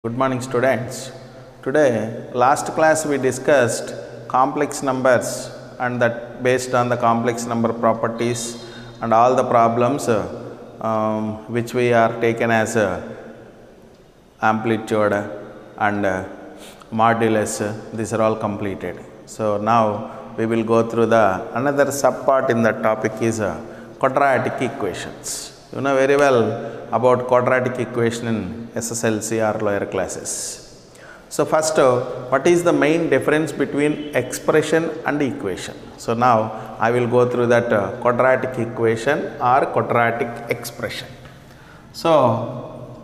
Good morning, students. Today, last class we discussed complex numbers and that based on the complex number properties and all the problems which we are taken as amplitude and modulus. These are all completed. So now we will go through the another subpart in the topic is quadratic equations. You know very well about quadratic equation in SSLC or lower classes. So first, what is the main difference between expression and equation? So now I will go through that quadratic equation or quadratic expression. So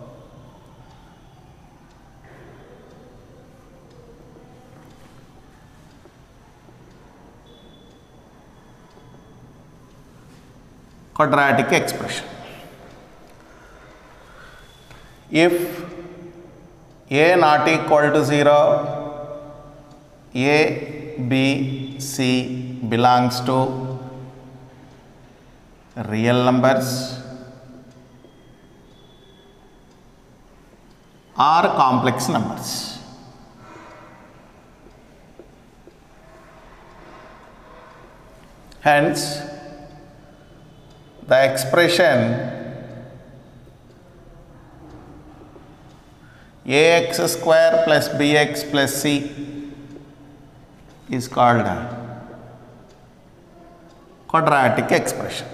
quadratic expression. If a not equal to 0, a, b, c belongs to real numbers or complex numbers. Hence, the expression ax square plus bx plus c is called a quadratic expression.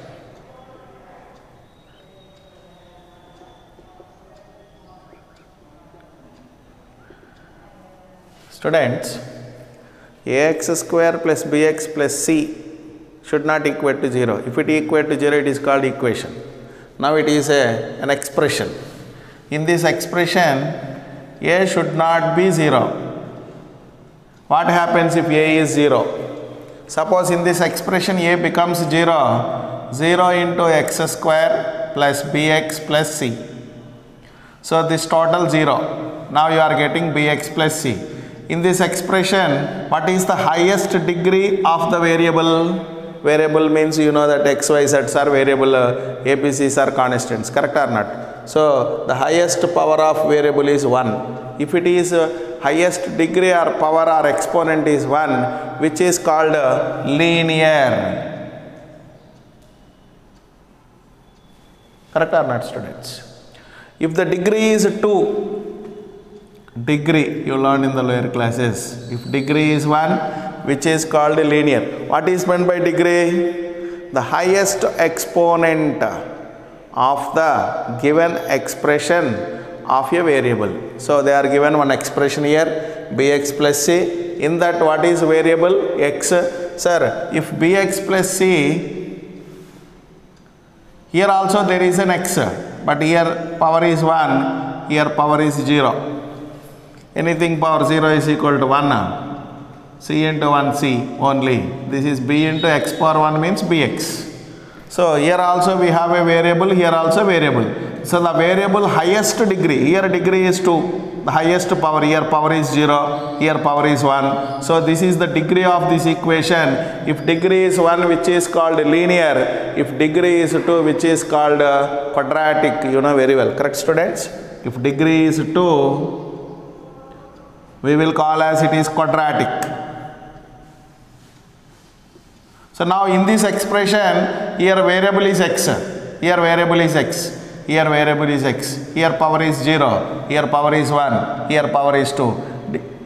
Students, ax square plus bx plus c should not equate to 0. If it equate to 0, it is called equation. Now it is an expression. In this expression, a should not be 0. What happens if a is 0? Suppose in this expression a becomes 0, 0 into x square plus bx plus c. So this total 0. Now you are getting bx plus c. In this expression, what is the highest degree of the variable? Variable means you know that x, y, z's are variable, ABCs are constants, correct or not? So the highest power of variable is 1. If it is highest degree or power or exponent is 1, which is called linear. Correct or not, students? If the degree is 2, degree you learn in the lower classes. If degree is 1, which is called linear. What is meant by degree? The highest exponent of the given expression of a variable. So they are given one expression here, bx plus c. In that what is variable? X. Sir, if bx plus c, here also there is an x, but here power is 1, here power is 0. Anything power 0 is equal to 1. C into 1 c only. This is b into x power 1 means bx. So here also we have a variable, here also variable. So the variable highest degree, here degree is 2, the highest power, here power is 0, here power is 1. So this is the degree of this equation. If degree is 1, which is called linear, if degree is 2, which is called quadratic, you know very well, correct students? If degree is 2, we will call as it is quadratic. So now in this expression, here variable is x, here variable is x, here variable is x, here power is 0, here power is 1, here power is 2,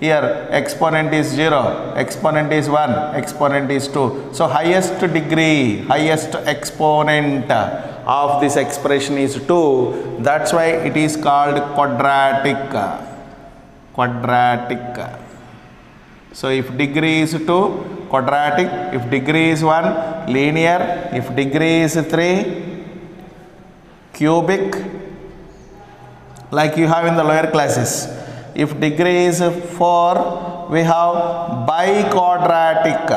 here exponent is 0, exponent is 1, exponent is 2. So highest degree, highest exponent of this expression is 2. That's why it is called quadratic. Quadratic. So if degree is 2, quadratic. If degree is 1, linear. If degree is 3, cubic, like you have in the lower classes. If degree is 4, we have biquadratic.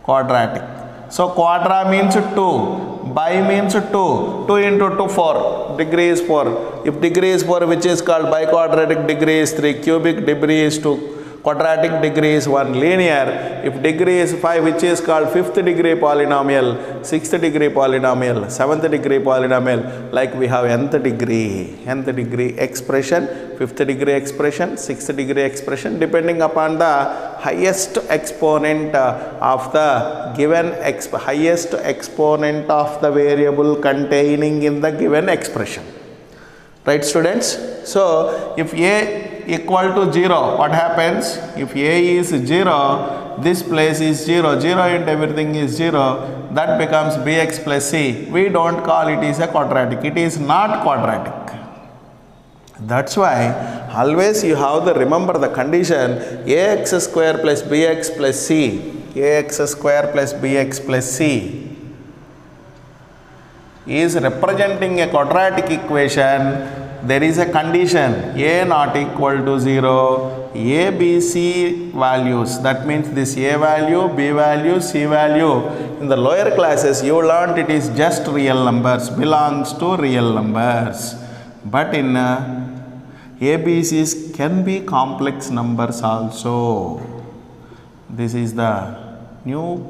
Quadratic. So quadra means 2, bi means 2, 2 into 2 4, degree is 4. If degree is 4, which is called biquadratic, degree is 3, cubic degree is 2. quadratic degree is 1 linear. If degree is 5, which is called 5th degree polynomial, 6th degree polynomial, 7th degree polynomial, like we have nth degree expression, 5th degree expression, 6th degree expression, depending upon the highest exponent of the given highest exponent of the variable containing in the given expression. Right, students? So if a equal to 0, what happens? If a is 0, this place is 0, 0 and everything is 0, that becomes bx plus c. We don't call it is a quadratic. It is not quadratic. That's why always you have to remember the condition ax square plus bx plus c, ax square plus bx plus c is representing a quadratic equation. There is a condition a not equal to 0, a, b, c values. That means this a value, b value, c value. In the lower classes you learned it is just real numbers, belongs to real numbers. But in ABCs can be complex numbers also. This is the new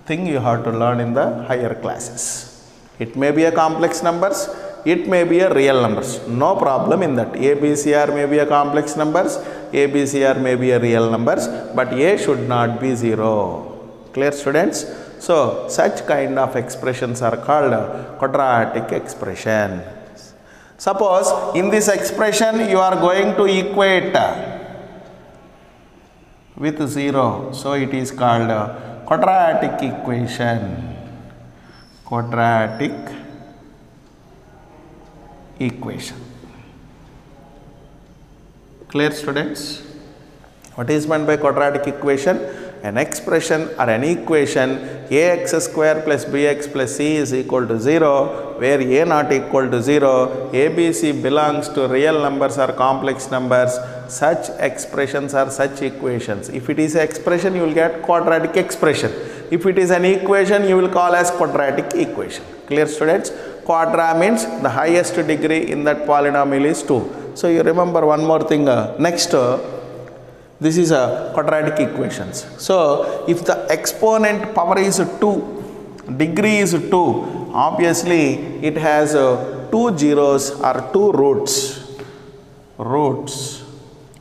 thing you have to learn in the higher classes. It may be a complex numbers, it may be a real numbers, no problem in that. ABCR may be a complex numbers, ABCR may be a real numbers, but A should not be 0. Clear, students? So such kind of expressions are called quadratic expression. Suppose in this expression you are going to equate with 0, so it is called quadratic equation. Quadratic equation. Clear, students? What is meant by quadratic equation? An expression or an equation ax square plus bx plus c is equal to 0, where a not equal to 0, abc belongs to real numbers or complex numbers. Such expressions are such equations. If it is an expression, you will get quadratic expression. If it is an equation, you will call as quadratic equation. Clear, students? Quadra means the highest degree in that polynomial is 2. So you remember one more thing. Next, this is a quadratic equations. So if the exponent power is 2, degree is 2, obviously it has 2 zeros or 2 roots. Roots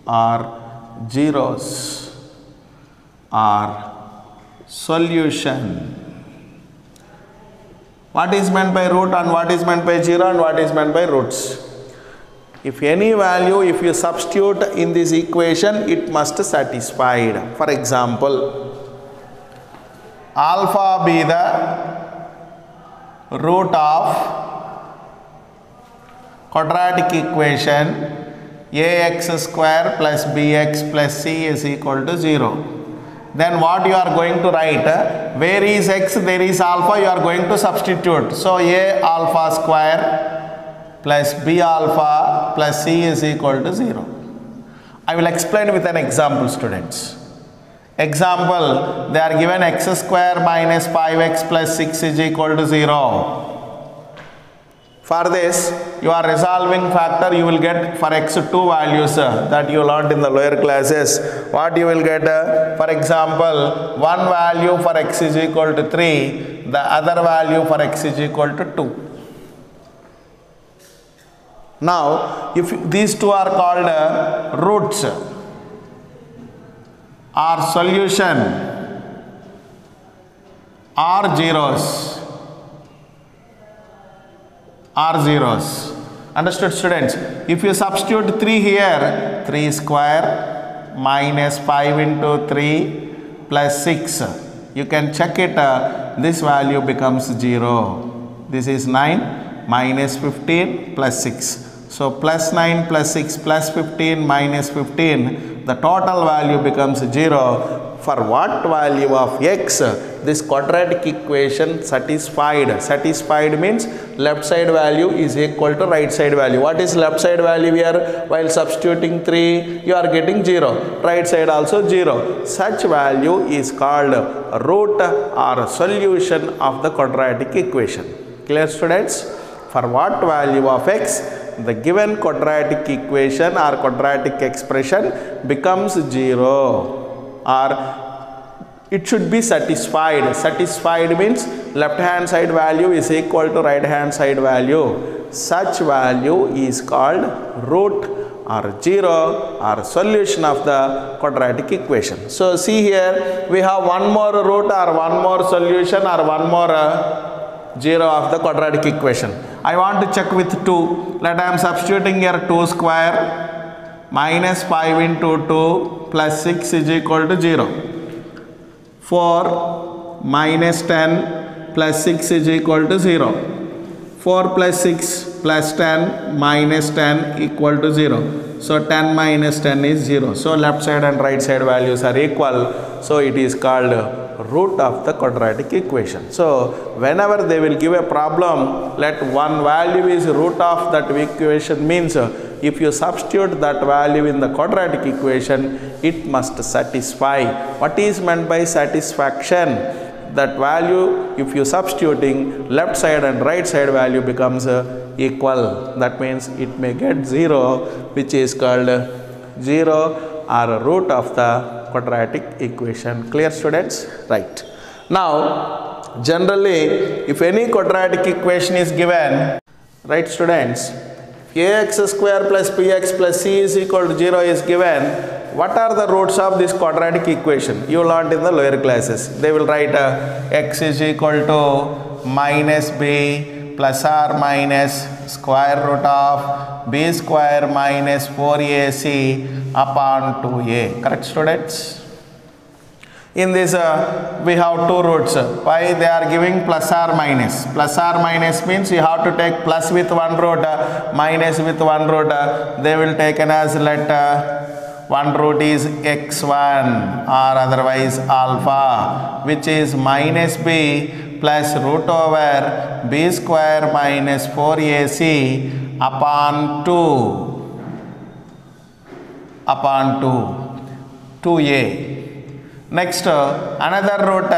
or zeros are solution. What is meant by root and what is meant by 0 and what is meant by roots? If any value, if you substitute in this equation, it must satisfied. For example, alpha be the root of quadratic equation ax square plus bx plus c is equal to 0. Then what you are going to write? Where is x, there is alpha, you are going to substitute. So a alpha square plus b alpha plus c is equal to 0. I will explain with an example, students. Example, they are given x square minus 5x plus 6 is equal to 0. For this, you are resolving factor, you will get for x 2 values that you learned in the lower classes. What you will get? For example, one value for x is equal to 3, the other value for x is equal to 2. Now, if these two are called roots or solution or zeros, are zeros. Understood, students? If you substitute 3 here, 3 square minus 5 into 3 plus 6, you can check it, this value becomes 0. This is 9 minus 15 plus 6. So plus 9 plus 6 plus 15 minus 15, the total value becomes 0. For what value of x this quadratic equation satisfied? Satisfied means left side value is equal to right side value. What is left side value here? While substituting 3, you are getting 0. Right side also 0. Such value is called root or solution of the quadratic equation. Clear, students? For what value of x the given quadratic equation or quadratic expression becomes 0, or it should be satisfied. Satisfied means left hand side value is equal to right hand side value. Such value is called root or 0 or solution of the quadratic equation. So see here, we have one more root or one more solution or one more 0 of the quadratic equation. I want to check with 2. Let I am substituting here 2 square minus 5 into 2 plus 6 is equal to 0. 4 minus 10 plus 6 is equal to 0. 4 plus 6 plus 10 minus 10 equal to 0. So 10 minus 10 is 0. So left side and right side values are equal. So it is called root of the quadratic equation. So whenever they will give a problem, let one value is root of that equation means if you substitute that value in the quadratic equation, it must satisfy. What is meant by satisfaction? That value, if you substituting left side and right side value becomes equal. That means it may get 0, which is called 0 or root of the quadratic equation. Clear, students? Right. Now, generally, if any quadratic equation is given, right, students, ax square plus bx plus c is equal to 0 is given. What are the roots of this quadratic equation? You learned in the lower classes. They will write x is equal to minus b plus or minus square root of b square minus 4ac upon 2a. Correct, students? In this, we have two roots. Why they are giving plus or minus? Plus or minus means you have to take plus with one root, minus with one root. They will take as let one root is x1 or otherwise alpha, which is minus b plus root over b square minus 4ac upon 2a. Next, another root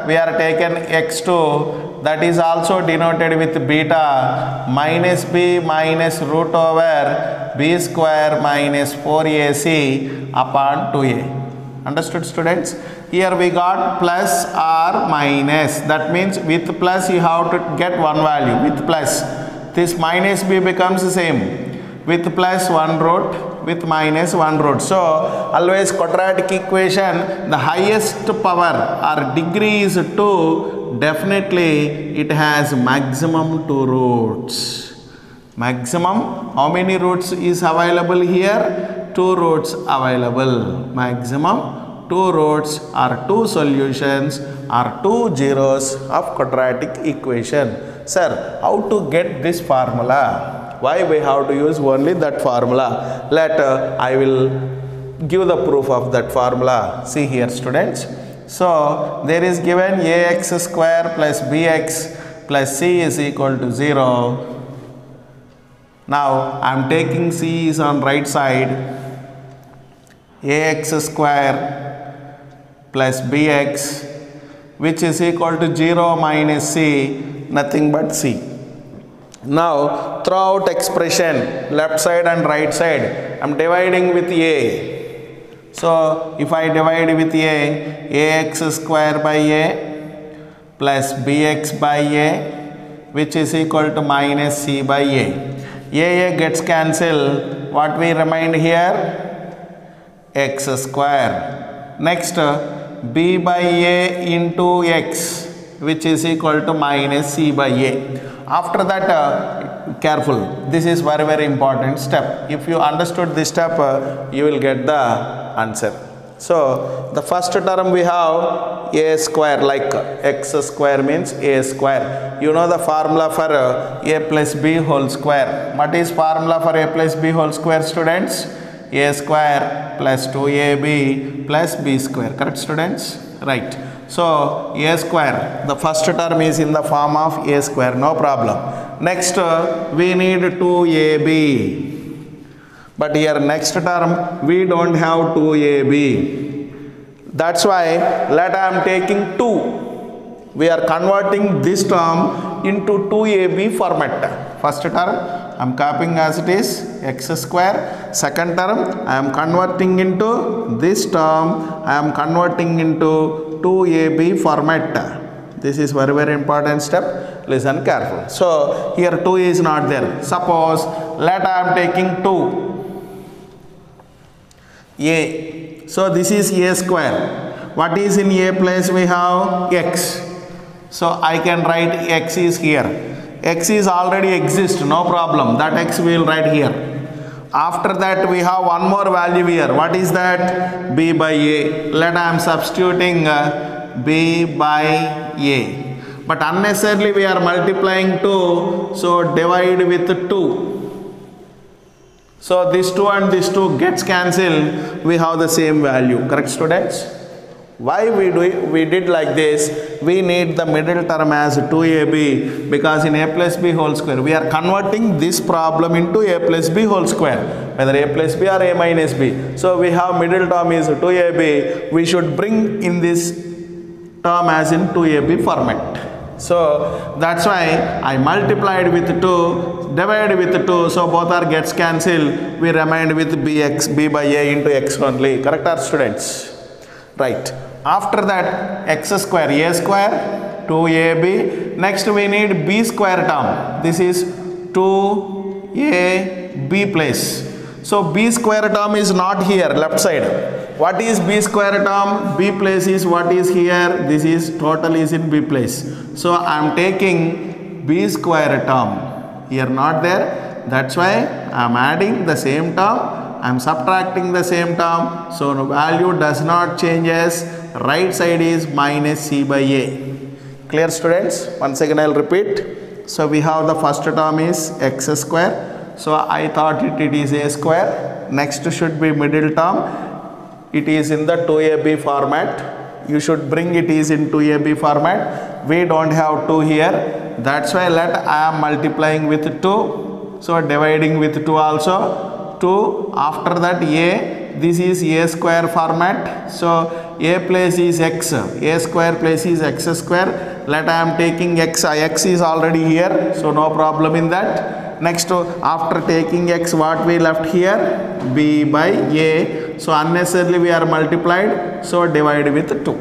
we are taken x2, that is also denoted with beta, minus b minus root over b square minus 4ac upon 2a. Understood, students? Here we got plus or minus. That means with plus you have to get one value. With plus, this minus b becomes the same. With plus one root, with minus one root. So always quadratic equation, the highest power or degree is 2, definitely it has maximum 2 roots. Maximum, how many roots is available here? 2 roots available. Maximum 2 roots or 2 solutions or 2 zeros of quadratic equation. Sir, how to get this formula? Why we have to use only that formula? Let I will give the proof of that formula. See here, students. So there is given ax square plus bx plus c is equal to 0. Now I am taking c is on right side. Ax square plus bx, which is equal to 0 minus c, nothing but c. Now throughout expression, left side and right side, I am dividing with a. So if I divide with a, ax square by a plus bx by a, which is equal to minus c by a gets cancelled. What we remain here? X square. Next, b by a into x, which is equal to minus c by a. After that, careful, this is very important step. If you understood this step, you will get the answer. So the first term we have a square, like x square means a square. You know the formula for a plus b whole square. What is formula for a plus b whole square, students? A square plus 2ab plus b square. Correct, students? Right. So a square, the first term is in the form of a square, no problem. Next, we need 2ab. But here next term, we don't have 2ab. That's why let I am taking 2. We are converting this term into 2ab format. First term, am copying as it is x square. Second term I am converting into this term, I am converting into 2ab format. This is very very important step, listen careful. So here 2 is not there. Suppose let I am taking 2a. So this is a square. What is in a place? We have x. So I can write x is here. X is already exist, no problem. That x we will write here. After that we have one more value here. What is that? B by a. Let I am substituting b by a. But unnecessarily we are multiplying 2. So divide with 2. So this 2 and this 2 gets cancelled. We have the same value. Correct, students? Why we did like this? We need the middle term as 2ab, because in a plus b whole square we are converting this problem into a plus b whole square, whether a plus b or a minus b. So we have middle term is 2ab. We should bring in this term as in 2ab format. So that's why I multiplied with 2, divided with 2, so both are gets cancelled. We remained with b by a into x only. Correct, our students? Right. After that x square, a square, 2ab. Next we need b square term. This is 2ab place. So b square term is not here, left side. What is b square term? B place is what is here. This is total is in b place. So I am taking b square term. Here not there. That's why I am adding the same term. I am subtracting the same term. So the value does not changes. Right side is minus c by a. Clear, students? Once again I will repeat. So we have the first term is x square. So I thought it is a square. Next should be middle term. It is in the 2ab format. You should bring it is in 2ab format. We don't have 2 here. That's why I am multiplying with 2. So dividing with 2 also. 2. After that a. This is a square format. So a place is x. A square place is x square. Let I am taking x. X is already here. So no problem in that. Next, after taking x, what we left here? B by a. So unnecessarily we are multiplied. So divide with 2.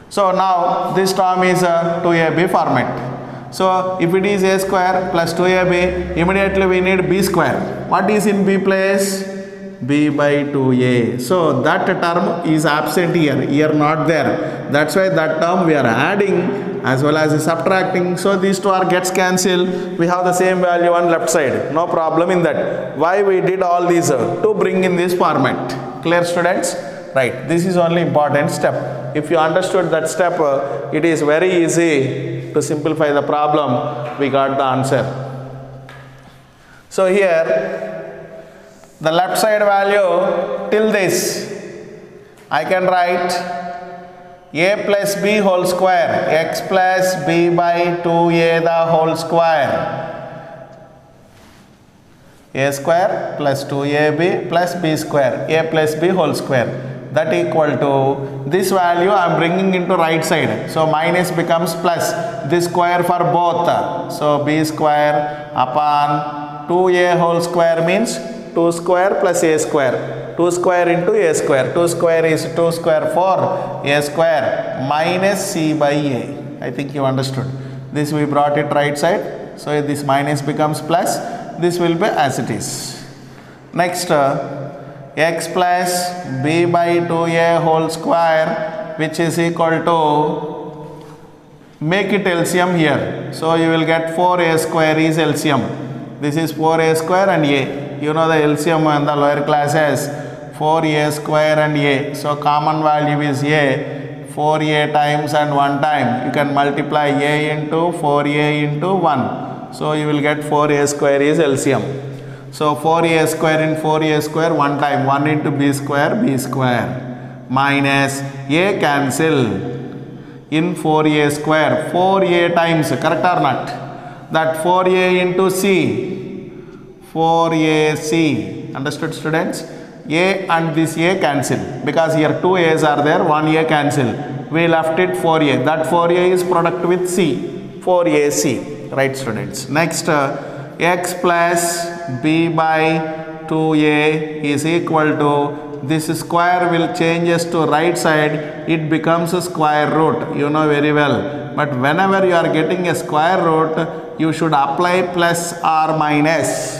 So now this term is a 2ab format. So if it is a square plus 2ab, immediately we need b square. What is in b place? B by 2a. So that term is absent here. Here not there. That's why that term we are adding as well as subtracting. So these two are gets cancelled. We have the same value on left side. No problem in that. Why we did all these? To bring in this format. Clear, students? Right. This is only important step. If you understood that step, it is very easy to simplify the problem. We got the answer. So here the left side value till this I can write a plus b whole square, x plus b by 2a the whole square, a square plus 2ab plus b square, a plus b whole square, that equal to this value I am bringing into right side. So minus becomes plus, this square for both. So b square upon 2a whole square means 2 square plus a square. 2 square into a square. 2 square is 2 square 4. A square minus c by a. I think you understood. This we brought it right side. So this minus becomes plus. This will be as it is. Next, x plus b by 2a whole square, which is equal to, make it LCM here. So you will get 4a square is LCM. This is 4a square and a. You know the LCM in the lower classes, 4a square and a. So common value is a. 4a times and 1 time. You can multiply a into 4a into 1. So you will get 4a square is LCM. So 4a square in 4a square 1 time. 1 into b square minus a cancel in 4a square. 4a times, correct or not? That 4a into c. 4ac. Understood, students? A and this a cancel because here 2 a's are there, 1 a cancel. We left it 4a. That 4a is product with c. 4ac. Right, students? Next, x plus b by 2a is equal to, this square will changes to right side, it becomes a square root, you know very well. But whenever you are getting a square root, you should apply plus or minus.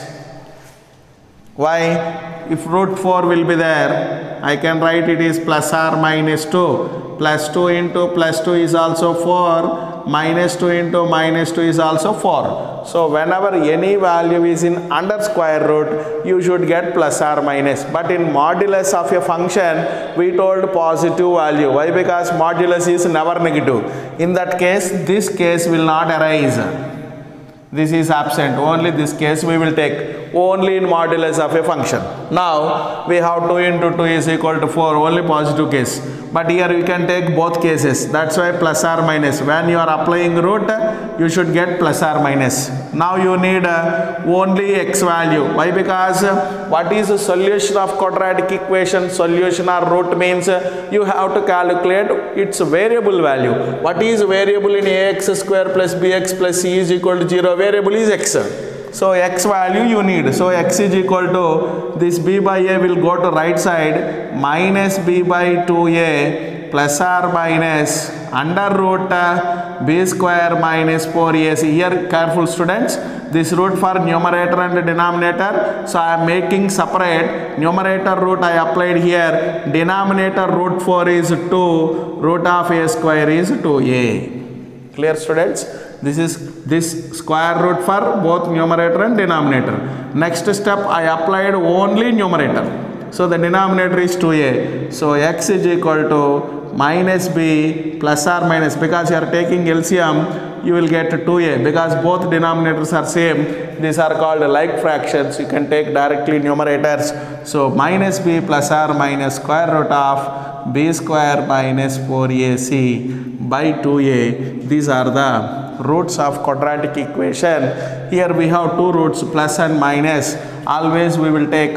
Why? If root 4 will be there, I can write it is plus or minus 2. Plus 2 into plus 2 is also 4. Minus 2 into minus 2 is also 4. So whenever any value is in under square root, you should get plus or minus. But in modulus of a function, we told positive value. Why? Because modulus is never negative. In that case, this case will not arise. This is absent. Only this case we will take. Only in modulus of a function. Now we have 2 into 2 is equal to 4, only positive case. But here we can take both cases. That's why plus or minus. When you are applying root, you should get plus or minus. Now you need only x value. Why? Because what is the solution of quadratic equation? Solution or root means you have to calculate its variable value. What is variable in ax square plus bx plus c is equal to 0? Variable is x. So x value you need. So x is equal to, this b by a will go to right side, minus b by 2a plus or minus under root b square minus 4ac. Here careful students, this root for numerator and denominator. So I am making separate. Numerator root I applied here. Denominator root 4 is 2. Root of a square is 2a. Clear students? This is this square root for both numerator and denominator. Next step, I applied only numerator. So the denominator is 2a. So x is equal to minus b plus or minus. Because you are taking LCM, you will get 2a. Because both denominators are same, these are called like fractions. You can take directly numerators. So minus b plus or minus square root of b square minus 4ac by 2a. These are the roots of quadratic equation. Here we have two roots, plus and minus. Always we will take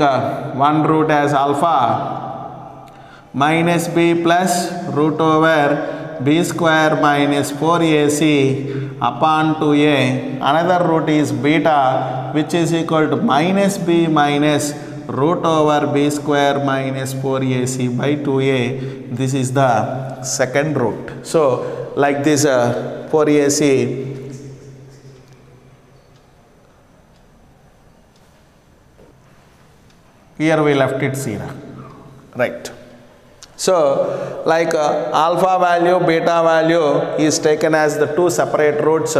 one root as alpha, minus b plus root over b square minus 4ac upon 2a. Another root is beta, which is equal to minus b minus root over b square minus 4ac by 2a. This is the second root. So like this 4ac, here we left it 0, right. So like alpha value, beta value is taken as the two separate roots.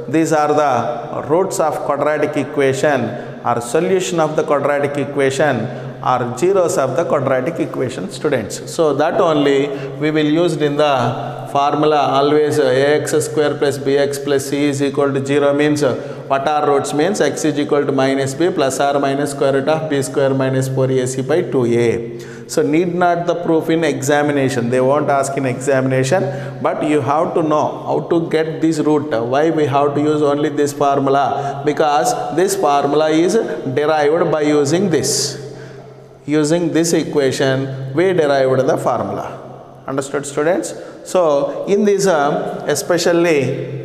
These are the roots of quadratic equation or solution of the quadratic equation or zeros of the quadratic equation, students. So that only we will use in the formula. Always ax square plus bx plus c is equal to 0 means what are roots means x is equal to minus b plus or minus square root of b square minus 4ac by 2a. So need not the proof in examination. They won't ask in examination, but you have to know how to get this root. Why we have to use only this formula? Because this formula is derived by using this. Using this equation, we derived the formula. Understood, students? So in this especially